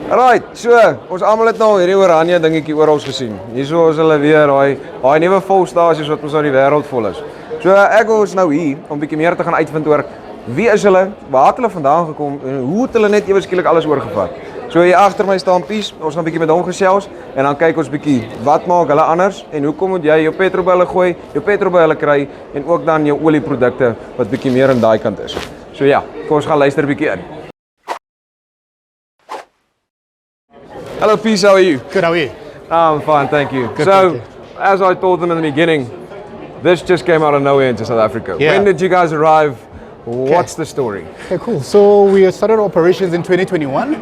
Right, so ons almal het nou hierdie oranje dingetjie oral gesien. Hierso is hulle weer daai nuwe volstasies wat ons aan die wêreld vol is. So ek wil ons nou hier om 'n bietjie meer te gaan uitvind oor wie is hulle, waar het hulle vandaan gekom en hoe het hulle net ewe skielik alles oorgevat. So hier agter my staan Pies, ons gaan 'n bietjie met hom gesels en dan kyk ons bietjie wat maak hulle anders en hoekom moet jy jou petrol by hulle gooi, jou petrol by hulle kry en ook dan jou olieprodukte wat bietjie meer aan daai kant is. So ja, kom ons gaan luister 'n bietjie in. Hello Pies, how are you? Good, how are you? I'm fine, thank you. Good, So, thank you. as I told them in the beginning, this just came out of nowhere into South Africa. Yeah. When did you guys arrive? What's the story? Okay, cool. So we started operations in 2021,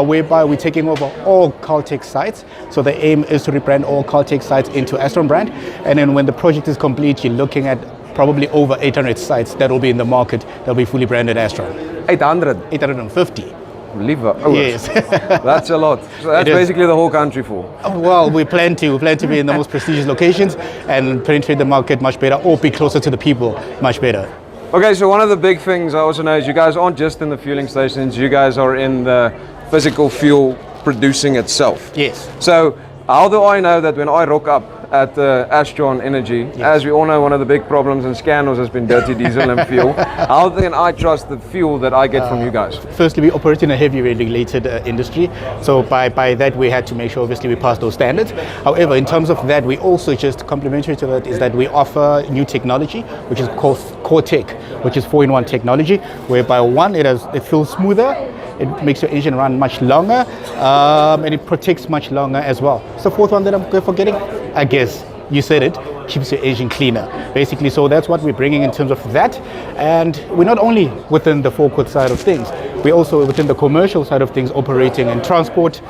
whereby we're taking over all Caltex sites. So the aim is to rebrand all Caltex sites into Astron brand. And then when the project is complete, you're looking at probably over 800 sites that will be in the market that will be fully branded Astron. 800. 850. Liewe ouers. Yes. That's a lot. So that's It is. basically the whole country full. Well, we plan to be in the most prestigious locations and penetrate the market much better, or be closer to the people much better. Okay, so one of the big things I also know is you guys aren't just in the fueling stations, you guys are in the physical fuel producing itself. Yes. So how do I know that when I rock up at Astron Energy, as we all know, one of the big problems and scandals has been dirty diesel and fuel. How can I trust the fuel that I get from you guys? Firstly, we operate in a heavy regulated industry. So by that, we had to make sure, obviously, we pass those standards. However, in terms of that, we also just complementary to that is that we offer new technology, which is called CoreTech, which is 4-in-1 technology, whereby one, it feels smoother, it makes your engine run much longer, and it protects much longer as well. So fourth one that I'm forgetting, I guess you said it, keeps your engine cleaner. Basically, so that's what we're bringing in terms of that. And we're not only within the forecourt side of things, we're also within the commercial side of things, operating in transport,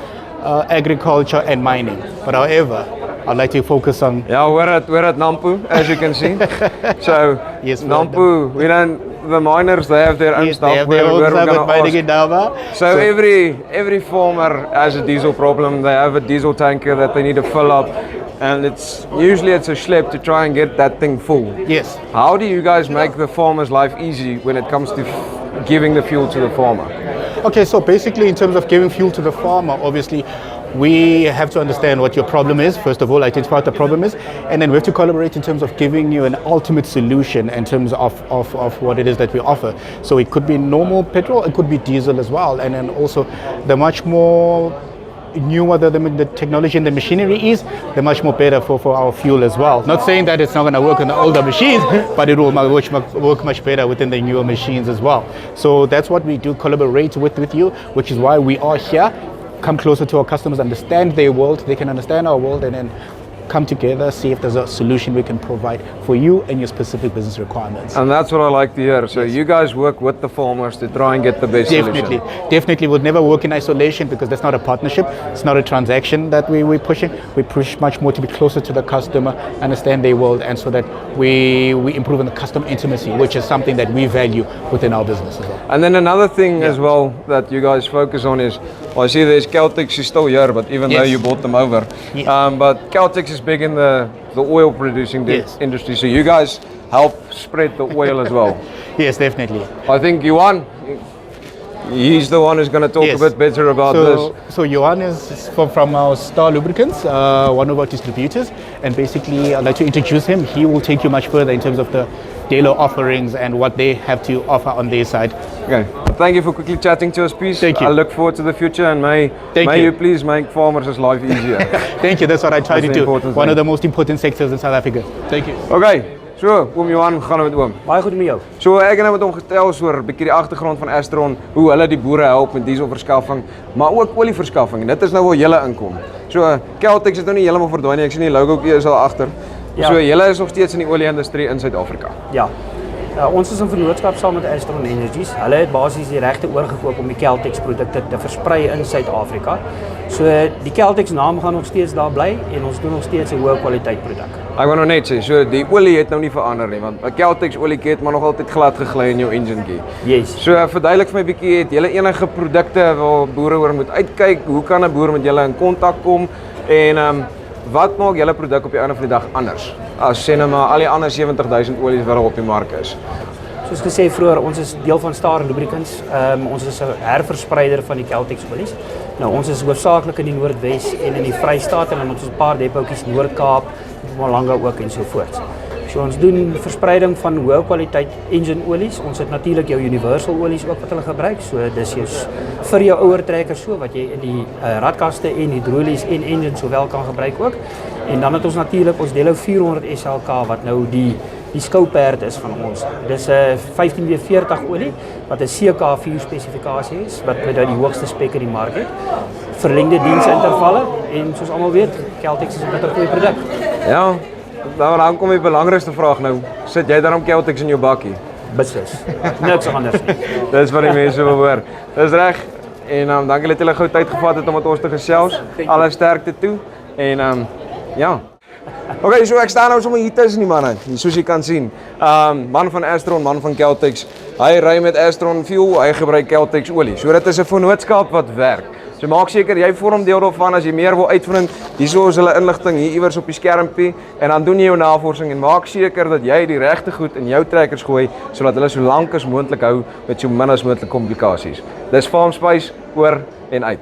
agriculture and mining. But however, I'd like to focus on... Yeah, we're at Nampo, as you can see. So, Yes, Nampo, the miners, they have their own stuff. They have their own stuff with mining in Dava. So every farmer has a diesel problem. They have a diesel tanker that they need to fill up, and usually it's a schlep to try and get that thing full. Yes. How do you guys make the farmer's life easy when it comes to giving the fuel to the farmer? Okay, so basically in terms of giving fuel to the farmer, obviously we have to understand what your problem is. First of all, identify what the problem is, and then we have to collaborate in terms of giving you an ultimate solution in terms of what it is that we offer. So it could be normal petrol, it could be diesel as well, and then also the much more newer the technology and the machinery is, the much more better for our fuel as well. Not saying that it's not going to work on the older machines, but it will work much better within the newer machines as well. So that's what we do, collaborate with you, which is why we are here. Come closer to our customers, understand their world, they can understand our world, and then come together, see if there's a solution we can provide for you and your specific business requirements. And that's what I like to hear. So you guys work with the farmers to try and get the best solution. Definitely would never work in isolation, because that's not a partnership, it's not a transaction that we're pushing. We push much more to be closer to the customer, understand their world, and so that we improve on the customer intimacy, which is something that we value within our business as well. And then another thing as well that you guys focus on is, well, I see there's Caltex is still here, but even though you bought them over, but Caltex is big in the oil producing industry, so you guys help spread the oil as well. Yes, definitely. I think Johan, he's the one who's going to talk a bit better about this. So Johan is from our Star Lubricants, one of our distributors, and basically I'd like to introduce him. He will take you much further in terms of the dealer offerings and what they have to offer on their side. Okay, well, thank you for quickly chatting to us, Pies. Thank you. I look forward to the future, and may you please make farmers' life easier. Thank you, that's what I try to do. One of the most important sectors in South Africa. Thank you. Okay, so oom Johan, gaan we met oom. Baie goed met jou. So ek het nou met hom gesels oor 'n bietjie die agtergrond van Astron, hoe hulle die boere help met dieselverskaffing, maar ook olieverskaffing. En dit is nou waar julle inkom. So Caltex is nou nie heeltemal verdwyn nie. Ek sien die logoetjie is al agter. Ja. So julle is nog steeds in die olie-industrie in Suid-Afrika. Ja. Ons is in vennootskap saam met Astron Energies. Hulle het basies die regte oorgekoop om die Caltex produkte te versprei in Suid-Afrika. So die Caltex naam gaan nog steeds daar bly en ons doen nog steeds 'n hoë kwaliteit produk. Ek wou nou net sê, so die olie het nou nie verander nie, want 'n Caltex olietjie het maar nog altyd glad gegly in jou enginetjie. Yes. So verduidelik vir my bietjie, het julle enige produkte waar boere oor moet uitkyk? Hoe kan 'n boer met julle in kontak kom? En wat maak julle produk op die einde van die dag anders as sê nou maar al die ander 70,000 olies wat op die mark is? Soos gesê vroeër, ons is deel van Star Lubricants. Ons is 'n herverspreider van die Caltex olies. Nou ons is hoofsaaklik in die Noordwes en in die Vrystaat en dan ons 'n paar depotjies Noord-Kaap, Mpumalanga ook en so voort. So ons doen verspreiding van hoë kwaliteit engine olies. Ons het natuurlik jou universal olies ook wat hulle gebruik. So dis vir jou ouer trekkers so wat jy in die radkaste en hidrolies en engine sowel kan gebruik ook. En dan het ons natuurlik ons Delo 400 SLK wat nou die skouperd is van ons. Dis 'n 15W40 olie wat 'n CK4 spesifikasie is wat met die hoogste spek in die mark het. Verlengde diensintervalle en soos almal weet, Caltex is 'n bittergoeie produk. Ja, dan kom die belangrikste vraag nou. Sit jy daarom Caltex in jou bakkie? Beslis. Niks anders nie. Dis wat die mense wil hoor. Dis reg. En dankie dat julle gou tyd gevat het om met ons te gesels. Alle sterkte toe. En ja. Okay, so ek staan nou sommer hier tussen die manne, soos jy kan sien. Man van Astron, man van Caltex. Hy ry met Astron fuel, hy gebruik Caltex olie. So dit is 'n vennootskap wat werk. So maak seker jy vorm deel daarvan as jy meer wil uitvind. Hierso is hulle inligting hier iewers op die skermpie en dan doen jy jou navorsing en maak seker dat jy die regte goed in jou trekkers gooi sodat hulle so lank as moontlik hou met so min as moontlik komplikasies. Dis Farm Spice oor en uit.